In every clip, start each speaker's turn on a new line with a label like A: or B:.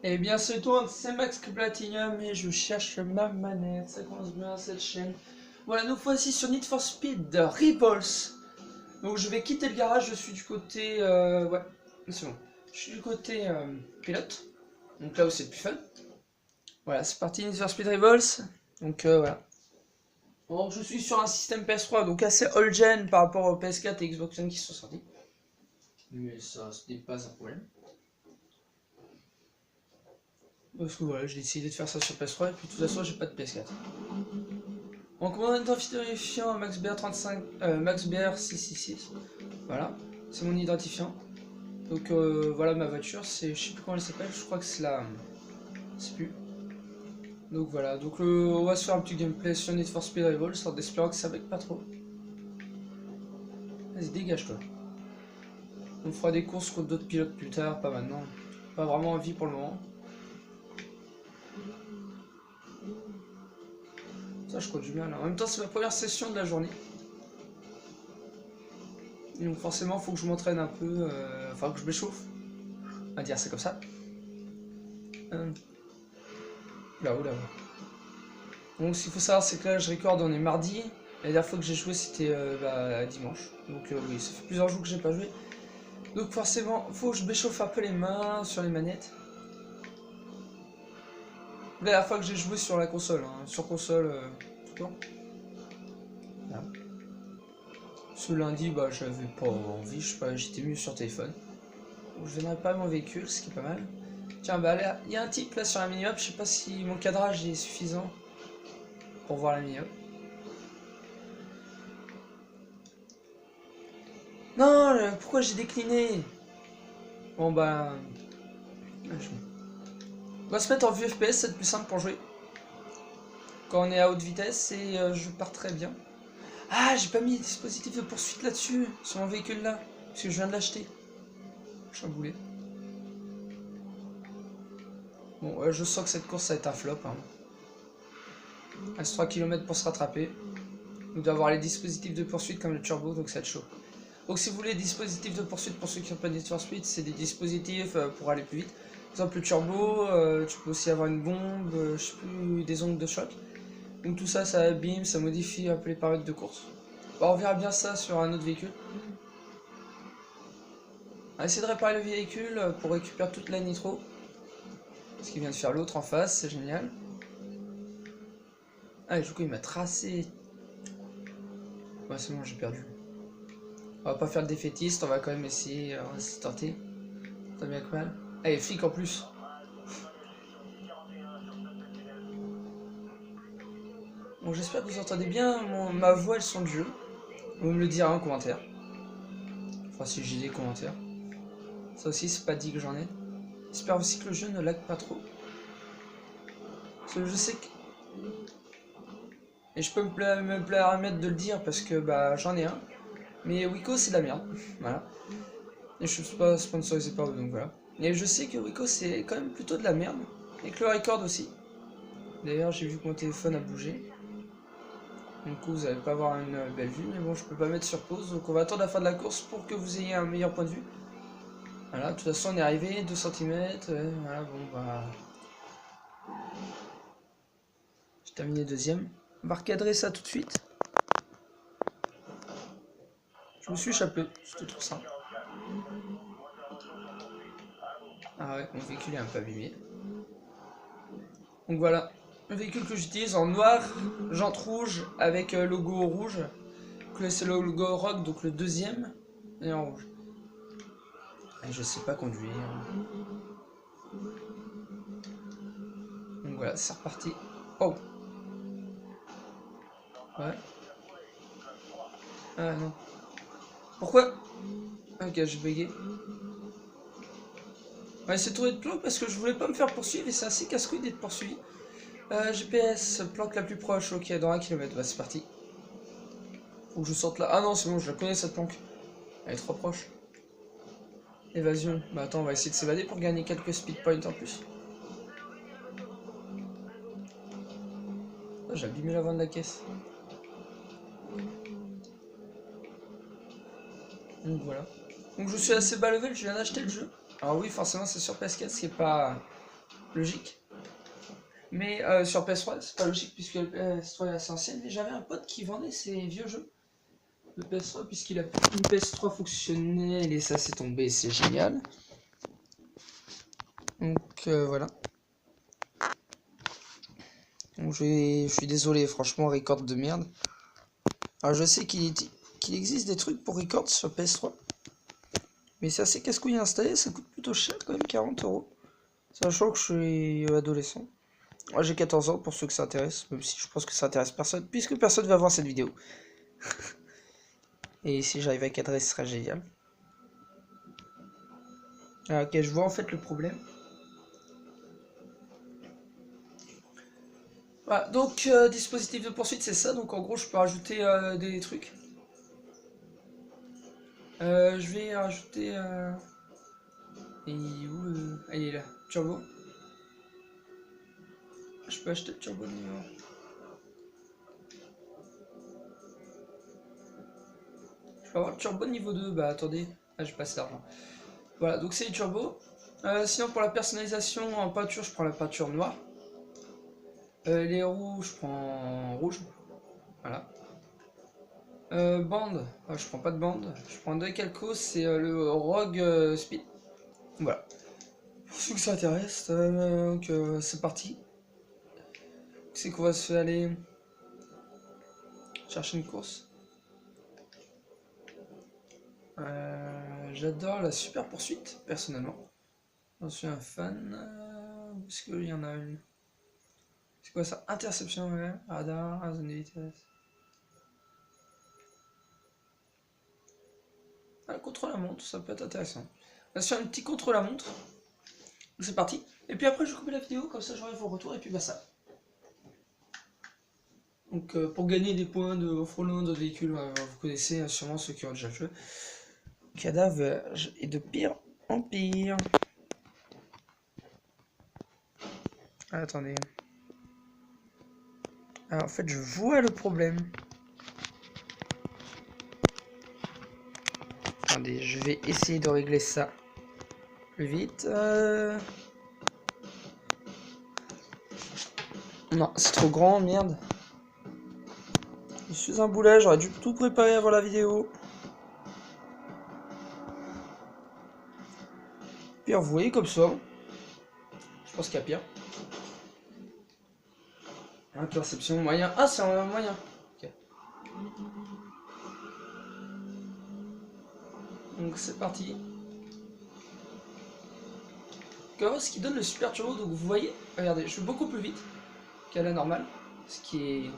A: Eh bien c'est toi, c'est Max Platinum et je cherche ma manette, ça commence bien cette chaîne. Voilà, nous voici sur Need for Speed Repulse. Donc je vais quitter le garage, je suis du côté... ouais, c'est bon. Je suis du côté pilote, donc là où c'est le plus fun. Voilà, c'est parti Need for Speed Repulse. Donc voilà. Bon, je suis sur un système PS3, donc assez old-gen par rapport au PS4 et Xbox One qui sont sortis. Mais ça, ce n'est pas un problème. Parce que voilà, j'ai décidé de faire ça sur PS3 et puis de toute façon j'ai pas de PS4. En commandant identifiant MaxBR35, MaxBR666. Voilà, c'est mon identifiant. Donc voilà ma voiture, c'est, je sais plus comment elle s'appelle, je crois que c'est la... je sais plus. Donc voilà, donc on va se faire un petit gameplay sur Need for Speed Revolve, en espérant que ça bug pas trop. Vas-y, dégage toi. On fera des courses contre d'autres pilotes plus tard, pas maintenant. Pas vraiment envie pour le moment. Ça je crois du mal. En même temps c'est ma première session de la journée. Et donc forcément faut que je m'entraîne un peu, enfin que je m'échauffe. On va dire c'est comme ça. Là, là. Donc ce qu'il faut savoir c'est que là je record, on est mardi. La dernière fois que j'ai joué c'était dimanche. Donc oui, ça fait plusieurs jours que j'ai pas joué. Donc forcément faut que je m'échauffe un peu les mains sur les manettes. La dernière fois que j'ai joué sur la console, hein, sur console tout le temps. Voilà. Ce lundi bah j'avais pas envie, je sais pas, j'étais mieux sur téléphone. Donc je viendrai pas mon véhicule, ce qui est pas mal. Tiens bah là, il y a un type là sur la mini-up, je sais pas si mon cadrage est suffisant pour voir la mini-up. Non, pourquoi j'ai décliné? Bon bah... On va se mettre en vue FPS, c'est le plus simple pour jouer. Quand on est à haute vitesse et je pars très bien. Ah, j'ai pas mis le dispositif de poursuite là-dessus, sur mon véhicule là, parce que je viens de l'acheter. Chamboulé. Bon, je sens que cette course ça va être un flop. Hein. Il reste 3 km pour se rattraper. Nous devons avoir les dispositifs de poursuite comme le turbo, donc ça va être chaud. Donc si vous voulez des dispositifs de poursuite pour ceux qui n'ont pas de Need for Speed, c'est des dispositifs pour aller plus vite. Par exemple le turbo, tu peux aussi avoir une bombe, je sais plus, des ondes de choc. Donc tout ça, ça abîme, ça modifie un peu les paramètres de course. Bon, on verra bien ça sur un autre véhicule. On va essayer de réparer le véhicule pour récupérer toute la nitro. Ce qui vient de faire l'autre en face, c'est génial. Ah, et du coup il m'a tracé. Ouais, c'est bon, j'ai perdu. On va pas faire le défaitiste, on va quand même essayer, on va se tenter. Tant bien que mal. Ah, il est flic en plus. Bon, j'espère que vous entendez bien ma voix et le son du jeu. Vous me le direz en commentaire. Enfin, si j'ai des commentaires. Ça aussi, c'est pas dit que j'en ai. J'espère aussi que le jeu ne lag pas trop. Parce que je sais que... Et je peux me permettre de le dire parce que bah j'en ai un. Mais Wiko c'est de la merde. Voilà. Et je suis pas sponsorisé par eux donc voilà. Et je sais que Wiko c'est quand même plutôt de la merde. Et que le record aussi. D'ailleurs j'ai vu que mon téléphone a bougé. Du coup vous allez pas avoir une belle vue. Mais bon je peux pas mettre sur pause. Donc on va attendre la fin de la course pour que vous ayez un meilleur point de vue. Voilà, de toute façon on est arrivé, 2 cm. Voilà bon bah... J'ai terminé deuxième. On va recadrer ça tout de suite. Je me suis échappé, c'était trop simple. Ah ouais, mon véhicule est un peu abîmé. Donc voilà, le véhicule que j'utilise en noir, jante rouge avec logo rouge. C'est le logo rock, donc le deuxième, et en rouge. Et je sais pas conduire. Donc voilà, c'est reparti. Oh. Ouais. Ah non. Pourquoi? Ok, j'ai bugué. Ouais, c'est trouvé de planque parce que je voulais pas me faire poursuivre et c'est assez casse-couille d'être poursuivi. GPS, planque la plus proche, ok, dans 1 km, bah c'est parti. Faut que je sorte là. Ah non, c'est bon, je la connais cette planque. Elle est trop proche. Évasion. Bah attends, on va essayer de s'évader pour gagner quelques speed points en plus. Oh, j'ai abîmé l'avant de la caisse. Donc voilà. Donc je suis assez bas level, je viens d'acheter le jeu. Alors oui, forcément c'est sur PS4, ce qui est pas logique. Mais sur PS3, c'est pas logique puisque le PS3 est assez ancienne. Mais j'avais un pote qui vendait ses vieux jeux de PS3 puisqu'il a une PS3 fonctionnelle et ça s'est tombé, c'est génial. Donc voilà. Donc, je suis désolé, franchement, record de merde. Alors je sais qu'il existe des trucs pour record sur PS3. Mais c'est assez casse-couille à installer, ça coûte plutôt cher quand même, 40 €. Sachant que je suis adolescent. Moi j'ai 14 ans pour ceux que ça intéresse, même si je pense que ça intéresse personne, puisque personne va voir cette vidéo. Et si j'arrive à cadrer, ce serait génial. Ok, je vois en fait le problème. Voilà, donc dispositif de poursuite c'est ça, donc en gros je peux rajouter des trucs. Je vais rajouter... Et où ah, il est là, turbo. Je peux acheter le turbo de niveau 1. Je peux avoir le turbo de niveau 2, bah attendez, ah j'ai pas assez d'argent. Voilà, donc c'est les turbos. Sinon pour la personnalisation en peinture, je prends la peinture noire. Les roues, je prends rouge. Voilà. Bande, je prends pas de bande. Je prends deux calcos, c'est le Rogue Speed. Voilà. Pour ceux que ça intéresse, donc c'est parti. C'est qu'on va se faire aller chercher une course. J'adore la super poursuite, personnellement. J'en suis un fan. Est-ce qu'il y en a une? C'est quoi ça? Interception, ouais. Radar, zone de vitesse. Ah, contre la montre, ça peut être intéressant. On va se faire un petit contre la montre. C'est parti. Et puis après, je vais couper la vidéo, comme ça j'aurai vos retours et puis bah ça. Donc pour gagner des points de off-road de véhicules, vous connaissez sûrement ceux qui ont déjà joué. Cadavre et de pire en pire. Ah, attendez. Ah, en fait, je vois le problème. Attendez, je vais essayer de régler ça plus vite. Non, c'est trop grand, merde. Je suis un boulet, j'aurais dû tout préparer avant la vidéo. Pire, vous voyez comme ça. Je pense qu'il y a pire. Interception moyen. Ah, c'est un moyen. Ok. Donc c'est parti. Ce qui donne le super turbo, donc vous voyez, regardez, je suis beaucoup plus vite qu'à la normale. Ce qui est...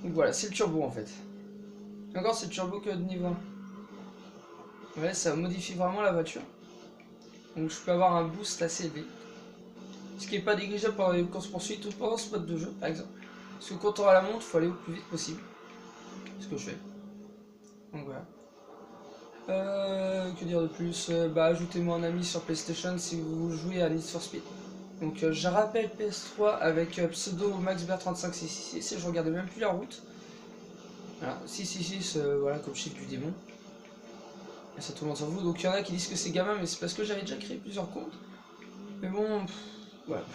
A: Donc voilà, c'est le turbo en fait. Et encore, c'est le turbo que de niveau 1. Ouais, ça modifie vraiment la voiture. Donc je peux avoir un boost assez élevé. Ce qui n'est pas négligeable pendant les courses poursuites ou pendant ce mode de jeu, par exemple. Parce que quand on aura la montre, il faut aller au plus vite possible. C'est ce que je fais. Donc voilà. Que dire de plus? Bah ajoutez-moi un ami sur PlayStation si vous jouez à Need for Speed. Donc je rappelle PS3 avec pseudo MaxBear35666 et je regardais même plus la route. Voilà, 666, voilà comme chiffre du démon. Et ça tout le monde s'en fout. Donc il y en a qui disent que c'est gamin, mais c'est parce que j'avais déjà créé plusieurs comptes. Mais bon, voilà.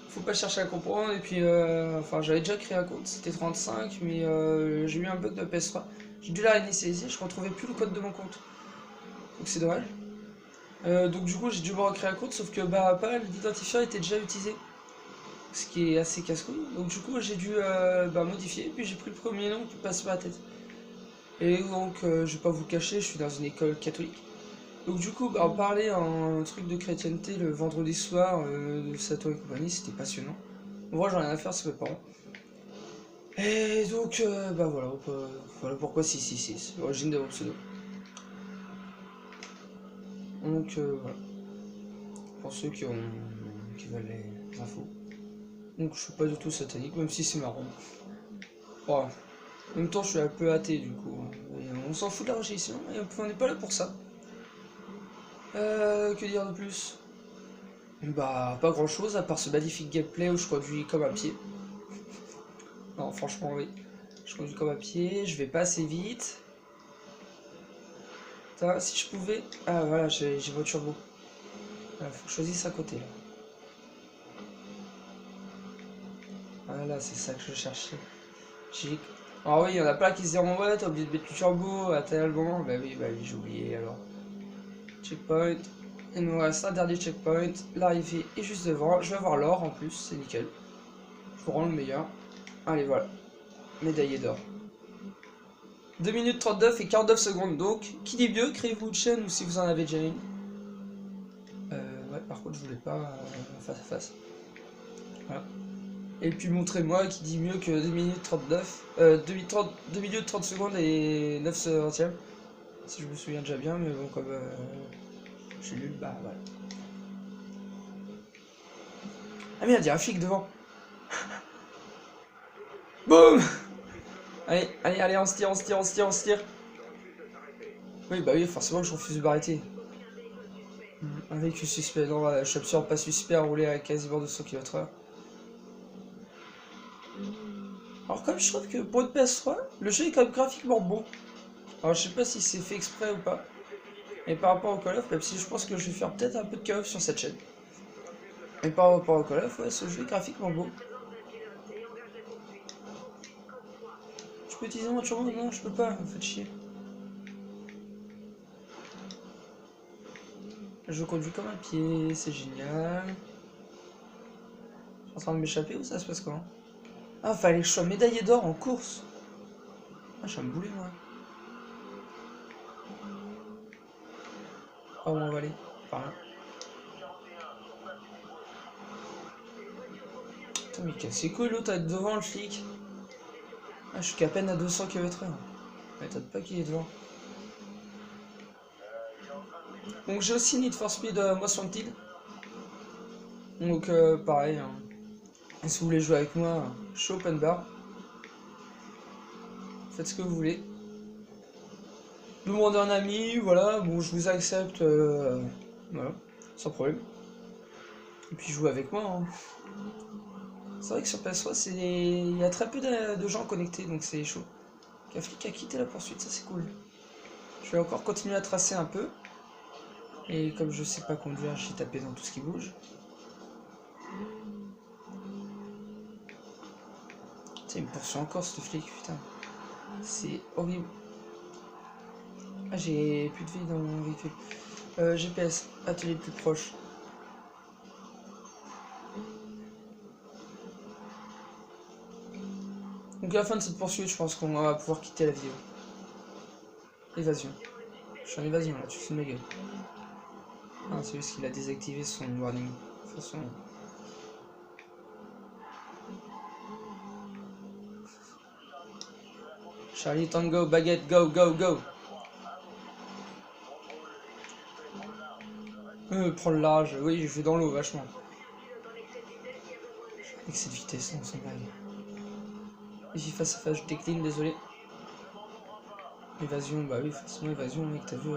A: Faut pas chercher à comprendre. Et puis, enfin, j'avais déjà créé un compte, c'était 35, mais j'ai eu un bug de PS3. J'ai dû la réinitialiser, je retrouvais plus le code de mon compte. Donc c'est dommage. Donc du coup, j'ai dû me recréer un compte, sauf que bah, pas mal d'identifiants étaient déjà utilisés. Ce qui est assez casse-couille. Donc du coup, j'ai dû modifier, puis j'ai pris le premier nom qui passe par la tête. Et donc, je vais pas vous le cacher, je suis dans une école catholique. Donc du coup, en parler en truc de chrétienté le vendredi soir de Satan et compagnie, c'était passionnant. Moi, j'en ai rien à faire, c'est mes parents. Et donc, bah voilà, voilà pourquoi 666, l'origine de mon pseudo. Donc voilà, pour ceux qui veulent les infos. Donc je suis pas du tout satanique, même si c'est marrant. Bon, en même temps, je suis un peu athée du coup. Et on s'en fout de la religion, et on n'est pas là pour ça. Que dire de plus? Bah, pas grand chose à part ce magnifique gameplay où je conduis comme à pied. Non, franchement, oui. Je conduis comme à pied, je vais pas assez vite. Putain, si je pouvais. Ah, voilà, j'ai votre turbo. Voilà, faut que je choisisse à côté là. Voilà, c'est ça que je cherchais. Alors oui, il y en a plein qui se diront ouais, t'as oublié de mettre le turbo à tel moment. Bah oui, j'ai oublié alors. Checkpoint. Il nous reste un dernier checkpoint. L'arrivée est juste devant. Je vais avoir l'or en plus, c'est nickel. Je vous rends le meilleur. Allez, voilà. Médaillé d'or. 2 minutes 39 et 49 secondes. Donc, qui dit mieux, créez-vous une chaîne ou si vous en avez déjà une. Ouais, par contre, je voulais pas face à face. Voilà. Et puis montrez-moi qui dit mieux que 2 minutes 39, 2 minutes 30 secondes et 9 centièmes. Si je me souviens déjà bien, mais bon, comme je suis nul, bah voilà. Ah merde, il y a un flic devant. Boum. Allez, on se tire. Oui, bah oui, forcément que je refuse de m'arrêter. Un véhicule suspect, non, je suis absolument pas suspect à rouler à quasiment 200 km/h. Alors comme je trouve que pour une PS3, le jeu est quand même graphiquement beau. Alors je sais pas si c'est fait exprès ou pas. Et par rapport au Call of, même si je pense que je vais faire peut-être un peu de Call of sur cette chaîne. Et par rapport au Call of, ouais, ce jeu est graphiquement beau. Je peux utiliser mon turbo? Non, je peux pas, faites chier. Je conduis comme un pied, c'est génial. Je suis en train de m'échapper ou ça se passe comment? Ah, fallait que je sois médaillé d'or en course. Ah, je suis un boulet, moi. Ah, on va aller par là. Putain, mais c'est cool, l'autre être devant le flic. Ah, je suis qu'à peine à 200 km/h. M'étonne pas qu'il est devant. Donc j'ai aussi Need for Speed Most Wanted. Donc pareil, hein. Si vous voulez jouer avec moi, je suis open bar. Faites ce que vous voulez. Demandez un ami, voilà, bon je vous accepte, voilà, sans problème. Et puis jouez avec moi. Hein. C'est vrai que sur PS3, il y a très peu de gens connectés, donc c'est chaud. Un flic a quitté la poursuite, ça c'est cool. Je vais encore continuer à tracer un peu. Et comme je sais pas conduire, j'ai tapé dans tout ce qui bouge. Putain, il me poursuit encore ce flic, putain. C'est horrible. Ah, j'ai plus de vie dans mon véhicule. GPS, atelier le plus proche. Donc à la fin de cette poursuite, je pense qu'on va pouvoir quitter la vidéo. Évasion. Je suis en évasion là, tu fais de ma gueule. Ah, c'est juste qu'il a désactivé son warning. De toute façon. Charlie Tango, baguette, go, go, go. Prends le large, oui, je vais dans l'eau vachement. Avec cette vitesse, on s'en blague. Ici face à face, je décline, désolé. Évasion, bah oui, forcément évasion, mec, t'as vu.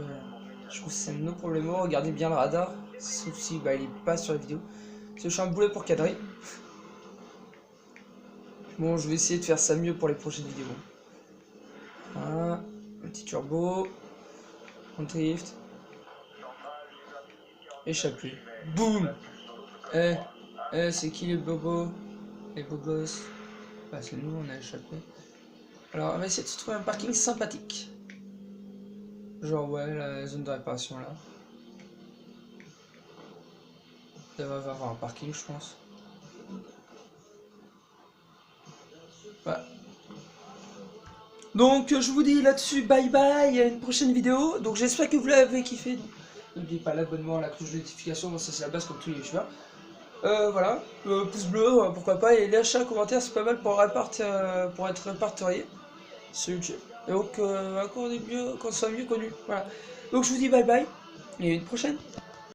A: Je trouve que c'est nos problèmes. Regardez bien le radar, sauf si bah, il est pas sur la vidéo. Parce que je suis un boulet pour cadrer. Bon, je vais essayer de faire ça mieux pour les prochaines vidéos. Voilà, un petit turbo. On drift. Échappé. Boum. C'est qui les bobos? Les bobos. Bah, c'est nous, on a échappé. Alors, on va essayer de se trouver un parking sympathique. Genre, ouais, la zone de réparation là. Ça va avoir un parking, je pense. Voilà. Donc, je vous dis là-dessus, bye bye, à une prochaine vidéo. Donc, j'espère que vous l'avez kiffé. N'oubliez pas l'abonnement, la cloche de notification, bon, ça c'est la base comme tous les youtubeurs. Voilà, pouce bleu, pourquoi pas, et lâchez un commentaire, c'est pas mal pour être répertorié sur YouTube. Et donc, qu'on soit mieux connu. Voilà. Donc, je vous dis bye bye, et à une prochaine.